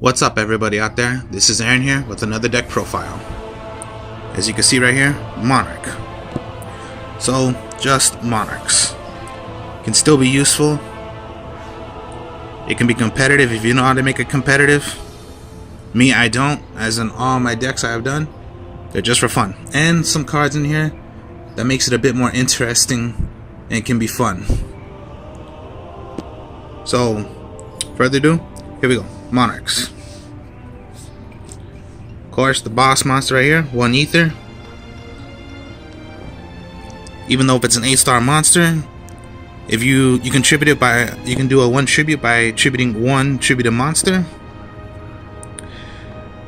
What's up everybody out there, this is Aaron here with another deck profile. As you can see right here, Monarch. So, just Monarchs. Can still be useful. It can be competitive if you know how to make it competitive. Me, I don't, as in all my decks I have done. They're just for fun. And some cards in here that makes it a bit more interesting and can be fun. So, further ado, here we go. Monarchs. Of course, the boss monster right here, 1 ether. Even though if it's an 8-star monster, if you contribute it by, you can do a 1 tribute by attributing 1 tributed monster.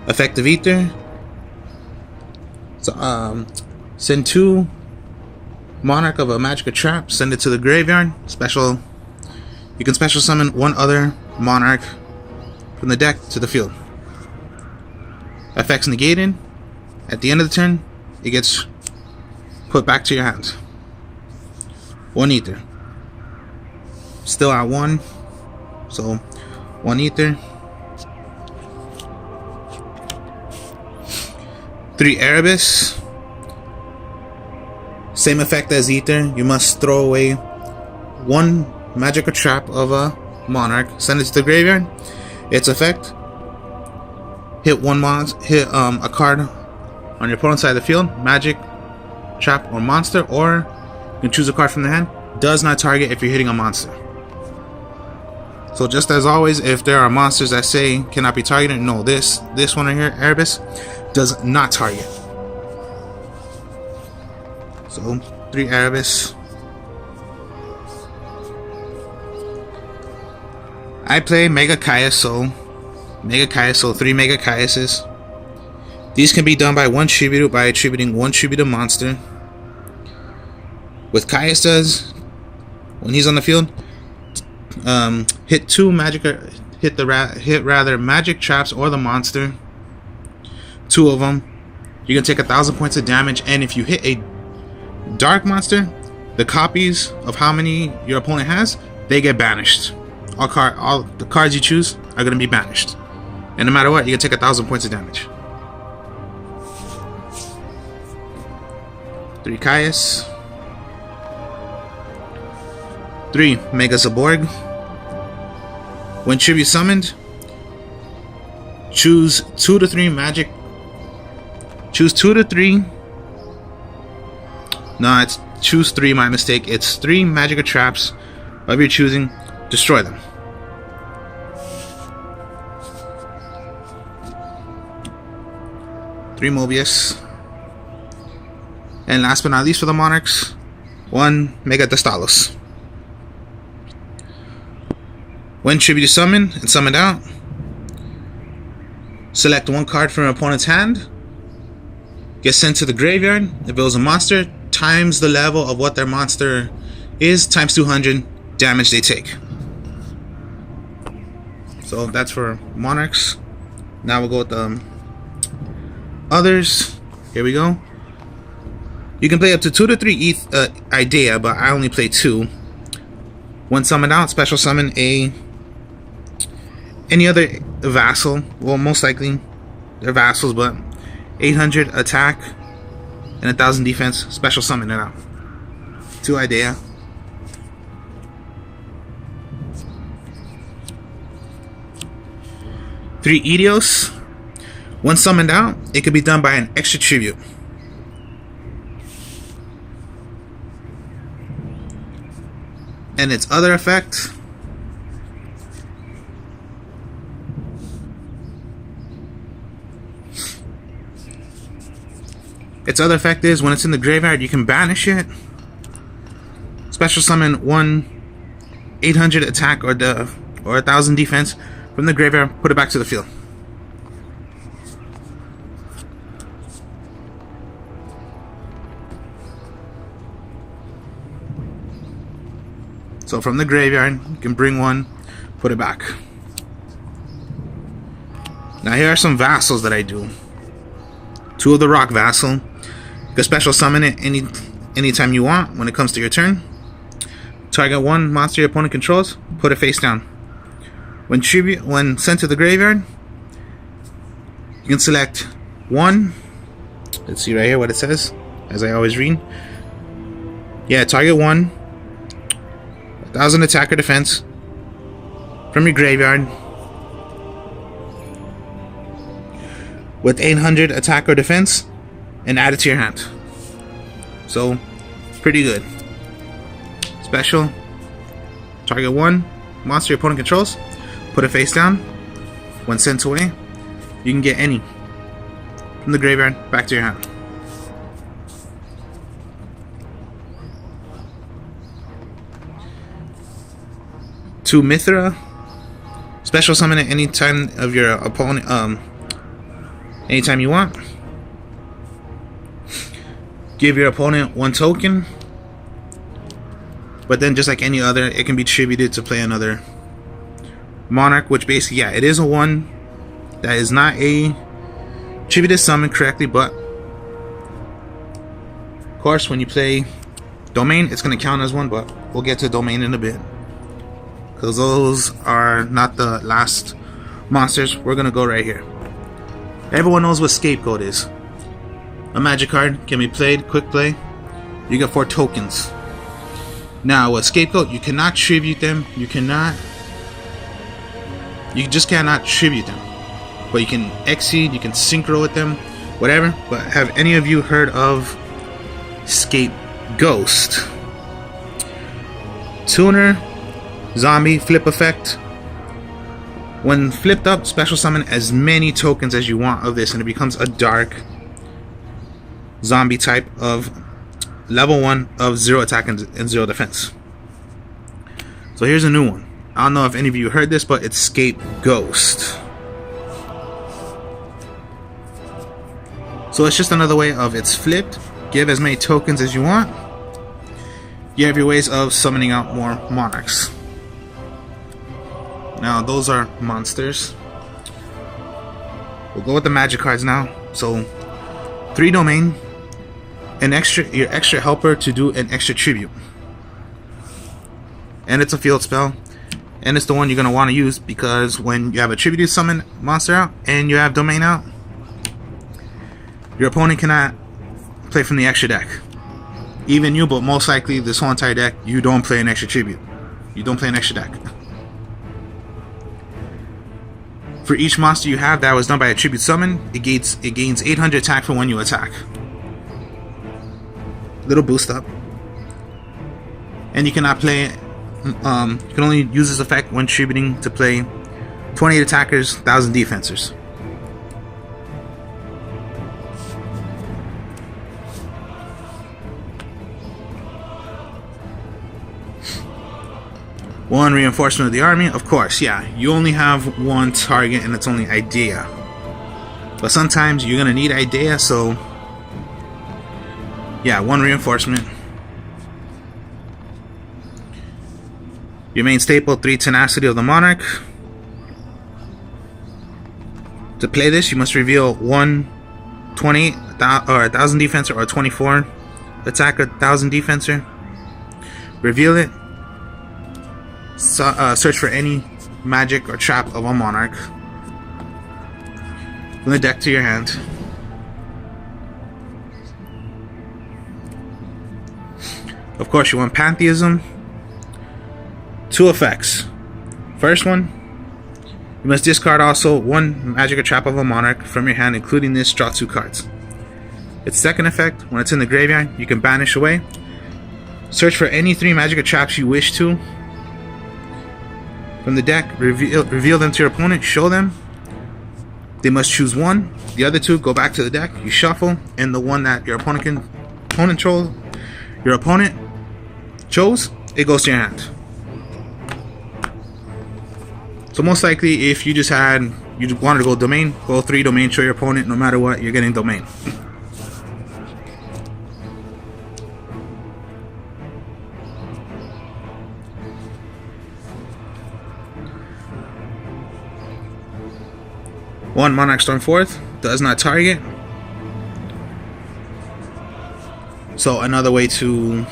Effective ether. So, send 2 Monarch of a magic trap. Send it to the graveyard. Special. You can special summon 1 other Monarch from the deck to the field. Effects negated. At the end of the turn, it gets put back to your hands. 1 ether. Still at 1. So 1 ether. 3 Erebus. Same effect as ether. You must throw away 1 magic or trap of a Monarch. Send it to the graveyard. Its effect: hit a card on your opponent's side of the field, magic, trap, or monster, or you can choose a card from the hand. Does not target if you're hitting a monster. So just as always, if there are monsters that say cannot be targeted, no, this one right here, Erebus, does not target. So 3 Erebus. I play Mega Kaius, so 3 Mega Kaiuses. These can be done by 1 tribute by attributing 1 tributed monster. With Kaius does, when he's on the field, hit 2 magic, hit rather magic traps or the monster. 2 of them. You can take 1,000 points of damage, and if you hit a dark monster, the copies of how many your opponent has, they get banished. All the cards you choose are going to be banished, and no matter what, you can take 1,000 points of damage. 3 Kaius. 3 Mega Zaborg. When tribute summoned, choose 2 to 3 magic. Choose 2 to 3. No, it's choose 3. My mistake. It's 3 magic or traps of your choosing. Destroy them. 3 Mobius. And last but not least for the Monarchs, 1 Mega Destalos. When tribute summoned and summoned out, select 1 card from your opponent's hand. Get sent to the graveyard. If it was a monster, times the level of what their monster is, times 200 damage they take. So that's for Monarchs. Now we'll go with the others. Here we go. You can play up to 2 to 3 Idea, but I only play 2. When summoned out, special summon any other vassal. Well, most likely they're vassals, but 800 attack and 1,000 defense. Special summon it out. 2 Idea. 3 Edios. When summoned out, it can be done by an extra tribute. And its other effect, is when it's in the graveyard, you can banish it. Special summon 1 800 attack or 1,000 defense from the graveyard, put it back to the field. So from the graveyard, you can bring 1, put it back. Now here are some vassals that I do. 2 of the Rock Vassal. You can special summon it anytime you want when it comes to your turn. Target 1 monster your opponent controls, put it face down. When sent to the graveyard, You can select one. Let's see right here what it says, as I always read. Yeah, target 1,000 attack or defense from your graveyard with 800 attack or defense and add it to your hand. So, pretty good. Special. Target 1 monster your opponent controls. Put it face down. When sent away, you can get any from the graveyard back to your hand. To Mithra, special summon at any time of your opponent, anytime you want. Give your opponent 1 token, but then just like any other, it can be attributed to play another Monarch, which basically, yeah, it is a 1 that is not a attributed summon correctly, but of course when you play Domain, it's going to count as 1, but we'll get to Domain in a bit, because those are not the last monsters. We're going to go right here. Everyone knows what Scapegoat is. A magic card, can be played, quick play. You get 4 tokens. Now with Scapegoat, you cannot tribute them. You just cannot tribute them. But you can exceed, you can synchro with them, whatever. But have any of you heard of Scapegoat? Tuner, zombie, flip effect. When flipped up, special summon as many tokens as you want of this, and it becomes a dark zombie type of level 1 of 0 attack and 0 defense. So here's a new one. I don't know if any of you heard this, but it's Scapegoat. So it's just another way of it's flipped. Give as many tokens as you want. You have your ways of summoning out more Monarchs. Now those are monsters. We'll go with the magic cards now. So 3 Domain, your extra helper to do an extra tribute, and it's a field spell, and it's the one you're going to want to use, because when you have a tributed summon monster out and you have Domain out, your opponent cannot play from the extra deck. Even you, but most likely this whole entire deck, you don't play an extra tribute. You don't play an extra deck. For each monster you have that was done by a tribute summon, it gains 800 attack for when you attack. Little boost up. And you cannot play, you can only use this effect when tributing to play 28 attackers, 1,000 defensors. One reinforcement of the army, of course, yeah, you only have 1 target and it's only Idea. But sometimes you're gonna need Idea, so yeah, 1 reinforcement. Your main staple, 3 Tenacity of the Monarch. To play this, you must reveal 1 20 or 1,000 defensor or 24 attacker, 1,000 defensor. Reveal it. Search for any magic or trap of a Monarch from the deck to your hand. Of course, you want Pantheism. 2 effects. First one, you must discard also 1 magic or trap of a Monarch from your hand, including this, draw 2 cards. Its second effect, when it's in the graveyard, you can banish away. Search for any 3 magic or traps you wish to from the deck, reveal them to your opponent, show them. They must choose 1. The other 2 go back to the deck, you shuffle, and the one that your opponent chose, it goes to your hand. So most likely, if you wanted to go Domain, go 3 Domain, show your opponent, no matter what, you're getting Domain. One Monarch Stormforth does not target. So another way to,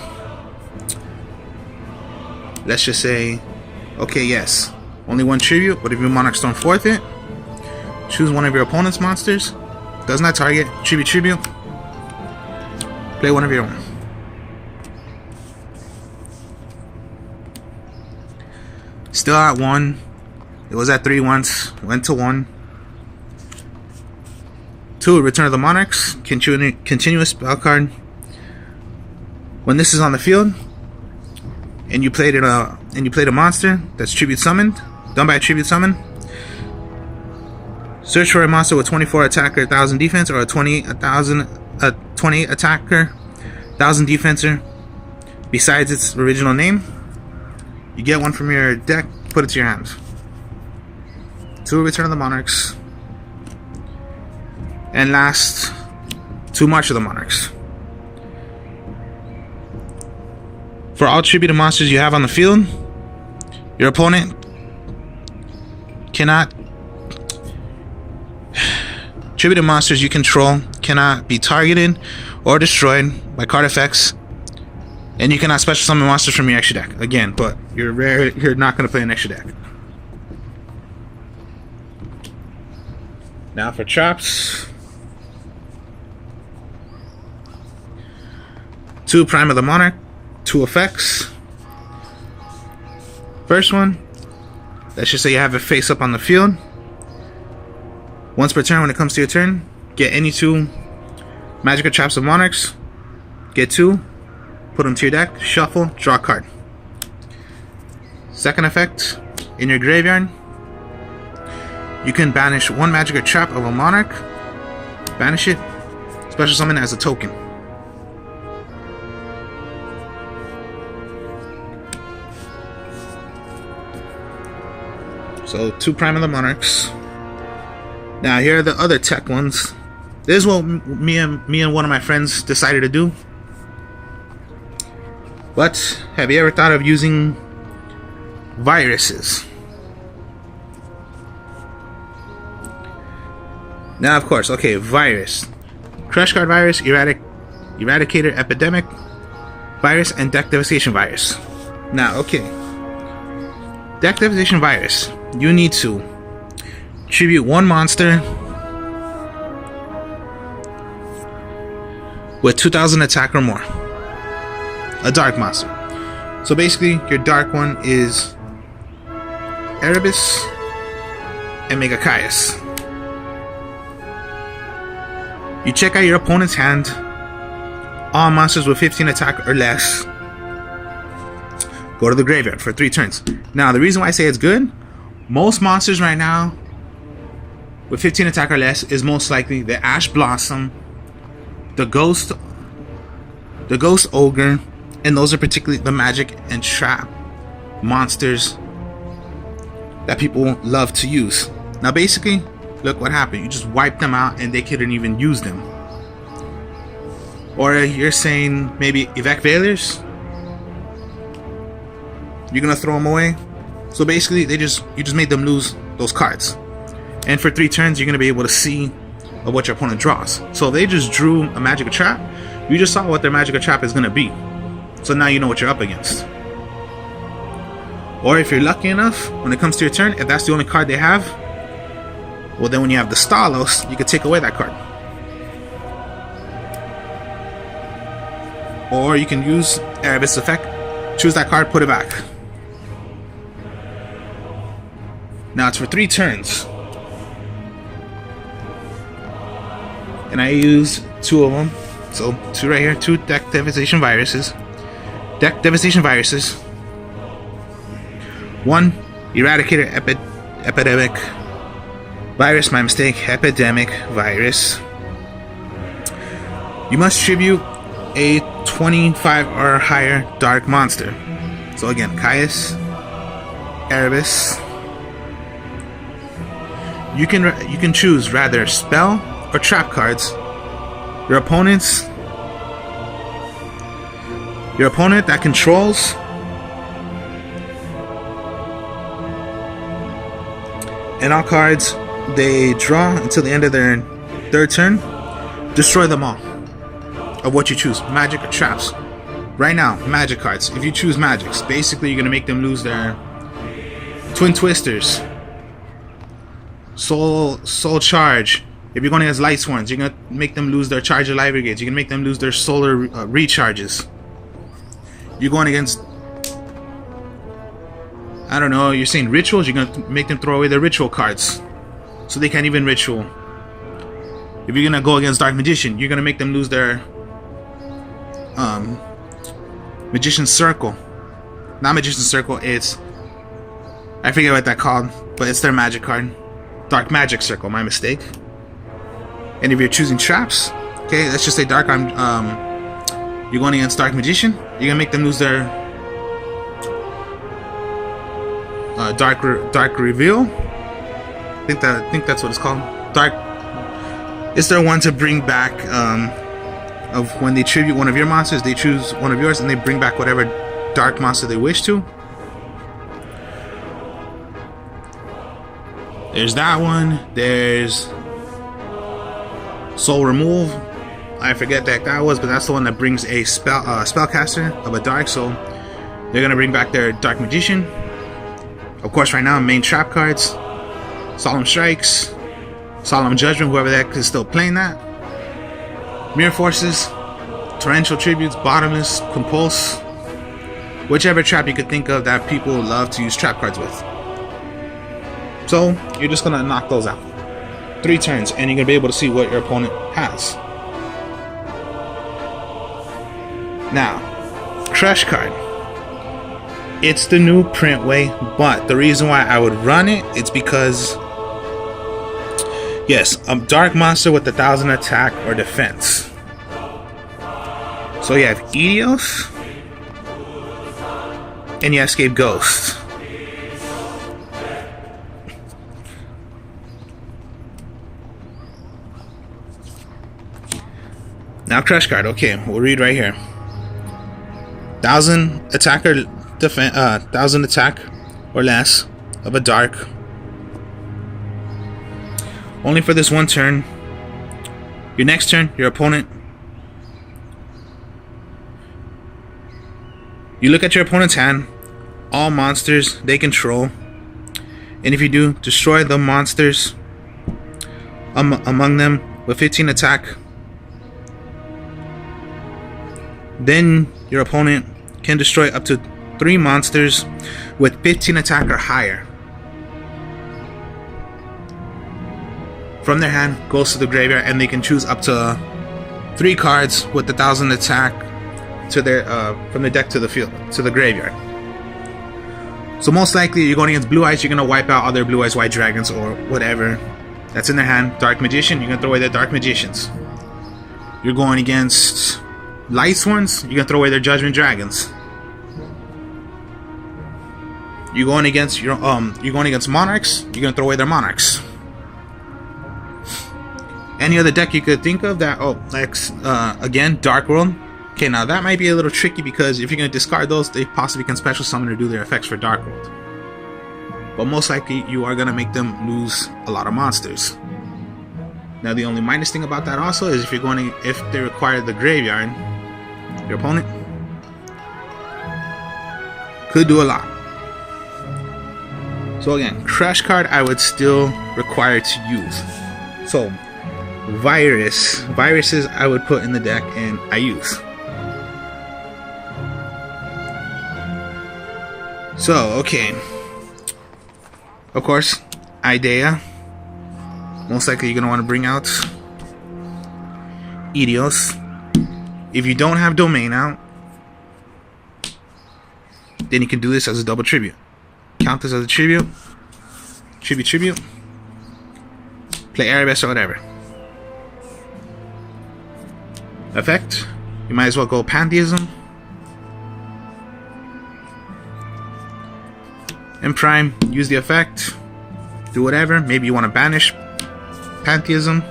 let's just say, okay, yes, only 1 tribute, but if you Monarch Stormforth it, Choose one of your opponent's monsters. Does not target. Tribute. Play one of your own. Still at 1. It was at 3 once. Went to 1. 2. Return of the Monarchs. Continuous spell card. When this is on the field, and you played a monster that's tribute summoned, done by a tribute summon. Search for a monster with 24 attacker, 1000 defense, or a 28 attacker, 1000 defenser. Besides its original name, you get one from your deck. Put it to your hand. 2. Return of the Monarchs. And last, 2 March of the Monarchs. For all tributed monsters you have on the field, your opponent cannot... Tributed monsters you control cannot be targeted or destroyed by card effects, and you cannot special summon monsters from your extra deck. Again, but you're not going to play an extra deck. Now for traps. 2 Prime of the Monarch. 2 effects. First one, let's just say you have it face up on the field. Once per turn, when it comes to your turn, get any 2 magic traps of Monarchs. Get 2, put them to your deck, shuffle, draw a card. Second effect, in your graveyard, you can banish 1 magic trap of a Monarch. Banish it, special summon as a token. So 2 Prime of the Monarchs. Now here are the other tech ones. This is what me and one of my friends decided to do. But have you ever thought of using viruses? Now of course, okay, virus. Crush Card Virus, Eradicator Epidemic Virus, and Deck Devastation Virus. Now, okay. Deck Devastation Virus. You need to tribute 1 monster with 2000 attack or more. A dark monster. So basically, your dark one is Erebus and Megacaius. You check out your opponent's hand. All monsters with 15 attack or less go to the graveyard for 3 turns. Now, the reason why I say it's good, most monsters right now with 15 attack or less is most likely the Ash Blossom, the Ghost Ogre, and those are particularly the magic and trap monsters that people love to use. Now basically, look what happened. You just wiped them out and they couldn't even use them. Or you're saying maybe Evac Failures? You're gonna throw them away? So basically, you just made them lose those cards. And for 3 turns, you're gonna be able to see what your opponent draws. So if they just drew a Magic Trap, you just saw what their Magic Trap is gonna be. So now you know what you're up against. Or if you're lucky enough, when it comes to your turn, if that's the only card they have, well then when you have the Stalos, you can take away that card. Or you can use Erebus effect, choose that card, put it back. Now it's for 3 turns. And I use 2 of them. So 2 right here, 2 Deck Devastation Viruses. Deck Devastation Viruses. 1 Eradicator Epidemic Virus, my mistake, Epidemic Virus. You must tribute a 25 or higher dark monster. So again, Caius, Erebus. You can choose rather spell or trap cards. Your opponent that controls and all cards they draw until the end of their 3rd turn, destroy them all of what you choose, magic or traps. Right now, magic cards. If you choose magics, basically you're gonna make them lose their Twin Twisters, Soul Charge. If you're going against Light Sworns, you're gonna make them lose their Charge of Life Brigades. You're gonna make them lose their Solar recharges. You're going against, I don't know, you're saying rituals, you're gonna make them throw away their ritual cards, so they can't even ritual. If you're gonna go against Dark Magician, you're gonna make them lose their Magician's Circle. Not Magician's Circle, it's, I forget what that called, but it's their magic card. Dark Magic Circle, my mistake. And if you're choosing traps, okay, let's just say Dark you're going against Dark Magician, you're gonna make them lose their Dark Reveal. I think that's what it's called. Dark. It's their one to bring back of when they tribute one of your monsters, they choose one of yours and they bring back whatever dark monster they wish to. There's that one. There's Soul Remove. I forget that was, but that's the one that brings a spellcaster of a dark. So they're gonna bring back their Dark Magician. Of course, right now main trap cards: Solemn Strikes, Solemn Judgment. Whoever that is still playing that. Mirror Forces, Torrential Tributes, Bottomless, Compulse. Whichever trap you could think of that people love to use trap cards with. So you're just gonna knock those out. 3 turns, and you're gonna be able to see what your opponent has. Now, Crush card. It's the new print way, but the reason why I would run it, it's because, yes, a dark monster with 1,000 attack or defense. So you have Edios, and you have Scapegoat. Now Crush card, okay, we'll read right here. 1,000 attack or defense, 1,000 attack or less of a dark. Only for this one turn. Your next turn, your opponent. You look at your opponent's hand, all monsters they control, and if you do, destroy the monsters among them with 15 attack. Then your opponent can destroy up to 3 monsters with 15 attack or higher. From their hand goes to the graveyard, and they can choose up to 3 cards with 1,000 attack to their from the deck to the field to the graveyard. So most likely you're going against Blue Eyes, you're gonna wipe out other Blue Eyes White Dragons or whatever that's in their hand. Dark Magician, you're gonna throw away their Dark Magicians. You're going against Light Sworns, you're gonna throw away their Judgment Dragons. You're going against Monarchs, you're gonna throw away their Monarchs. Any other deck you could think of that, again, Dark World. Okay, now that might be a little tricky because if you're gonna discard those, they possibly can special summon or do their effects for Dark World. But most likely you are gonna make them lose a lot of monsters. Now the only minus thing about that also is if they require the graveyard, your opponent could do a lot. So again, Crush card I would still require to use. So viruses I would put in the deck and I use. So okay, of course, Idea. Most likely you're gonna want to bring out Edios. If you don't have Domain out, then you can do this as a double tribute. Count this as a tribute. Tribute. Play Erebus or whatever. Effect. You might as well go Pantheism. And Prime. Use the effect. Do whatever. Maybe you want to banish Pantheism.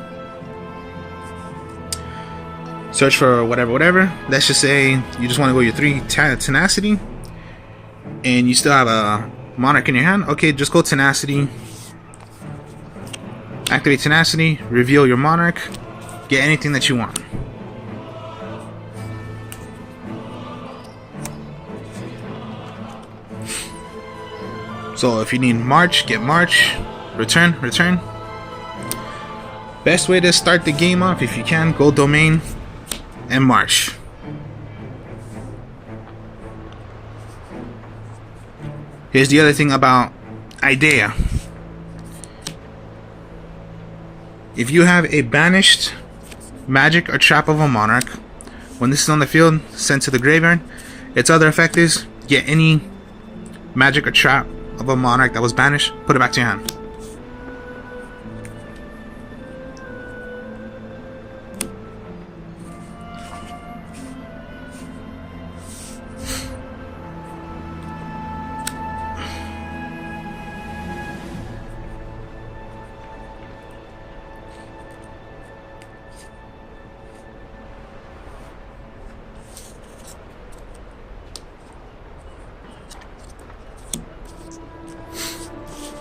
Search for whatever. Let's just say you just want to go your 3 Tenacity. And you still have a Monarch in your hand. Okay, just go Tenacity. Activate Tenacity. Reveal your Monarch. Get anything that you want. So if you need March, get March. Return. Best way to start the game off, if you can, go domain and march. Here's the other thing about Idea. If you have a banished magic or trap of a monarch, when this is on the field, sent to the graveyard, its other effect is get any magic or trap of a monarch that was banished, put it back to your hand.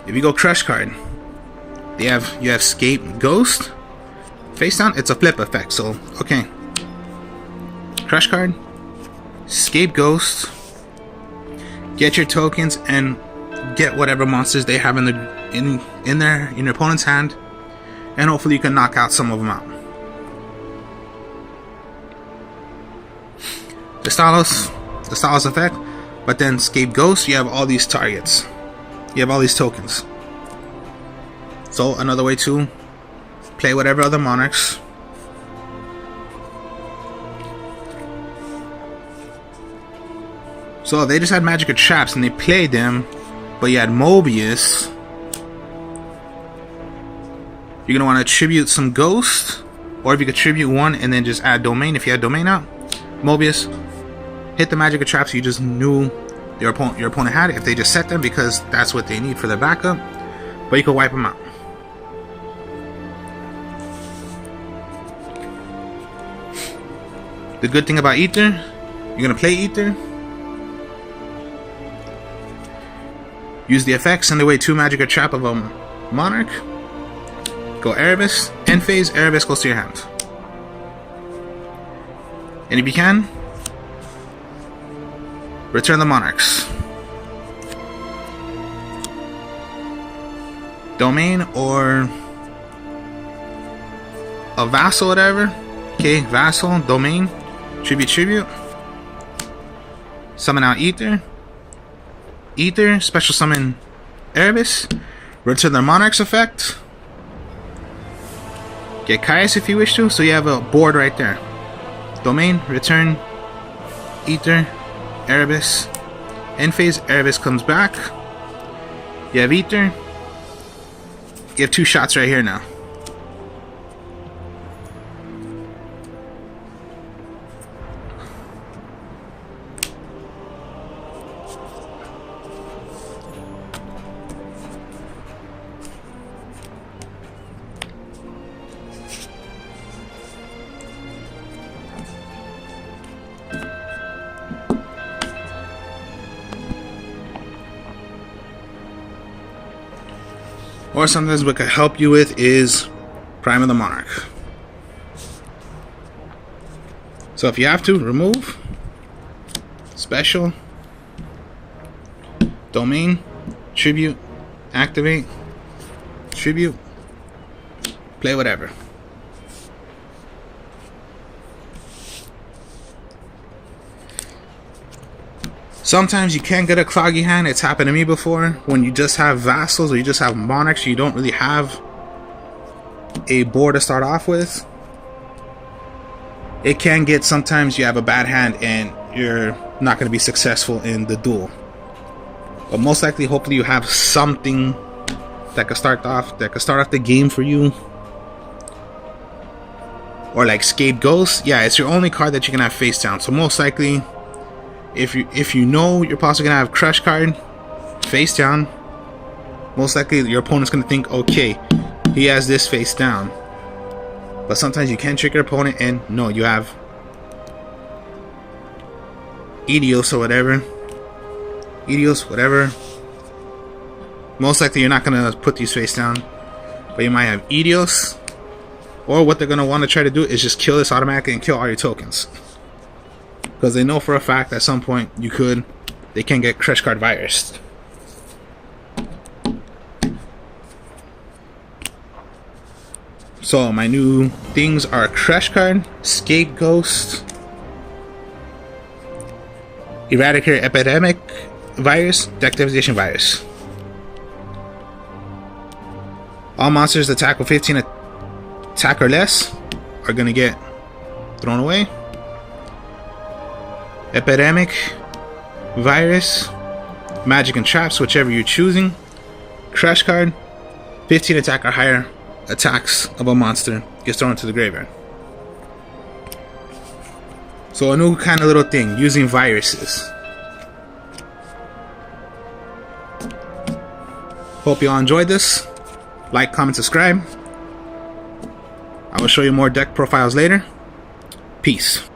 If you go crush card, you have Scape Ghost. Face down, it's a flip effect, so okay. Crush card, Scape Ghost, get your tokens and get whatever monsters they have in your opponent's hand, and hopefully you can knock out some of them out. The Stalos effect, but then Scape Ghost, you have all these targets. You have all these tokens. So another way to play whatever other monarchs. So they just had magic or traps and they played them, but you had Mobius. You're gonna want to tribute some ghost, or if you could tribute one and then just add domain. If you had domain out, Mobius, hit the magic or traps you just knew your opponent had it, if they just set them, because that's what they need for their backup, but you can wipe them out. The good thing about Ether, you're gonna play Ether, use the effect, send away 2 magic or trap of a monarch, go Erebus, end phase, Erebus goes to your hand. And if you can, return the monarchs. Domain or a vassal, whatever. Okay, vassal, domain, tribute. Summon out Ether. Ether, special summon Erebus. Return the monarch's effect. Get Caius if you wish to, so you have a board right there. Domain, return Ether, Erebus, end phase, Erebus comes back. You have Ether. You have 2 shots right here now. Or sometimes what could help you with is Prime of the Monarch. So if you have to, remove, special, domain, tribute, activate, tribute, play whatever. Sometimes you can get a cloggy hand. It's happened to me before. When you just have vassals or you just have monarchs, you don't really have a board to start off with. It can get, sometimes you have a bad hand and you're not going to be successful in the duel. But most likely, hopefully you have something that could start off the game for you. Or like Scape Ghost. Yeah, it's your only card that you can have face down. So most likely, if you know you're possibly gonna have crush card face down, most likely your opponent's gonna think, okay, he has this face down. But sometimes you can trick your opponent and no, you have Edios or whatever. Edios, whatever. Most likely you're not gonna put these face down, but you might have Edios. Or what they're gonna want to try to do is just kill this automatically and kill all your tokens. Because they know for a fact at some point they can get crush card virus. So my new things are Crash Card, Scapegoat, Eradicator Epidemic Virus, Deck Devastation Virus. All monsters that tackle 15 attack or less are gonna get thrown away. Epidemic Virus, Magic and Traps, whichever you're choosing. Crash Card, 15 attack or higher attacks of a monster gets thrown into the graveyard. So a new kind of little thing, using viruses. Hope you all enjoyed this. Like, comment, subscribe. I will show you more deck profiles later. Peace.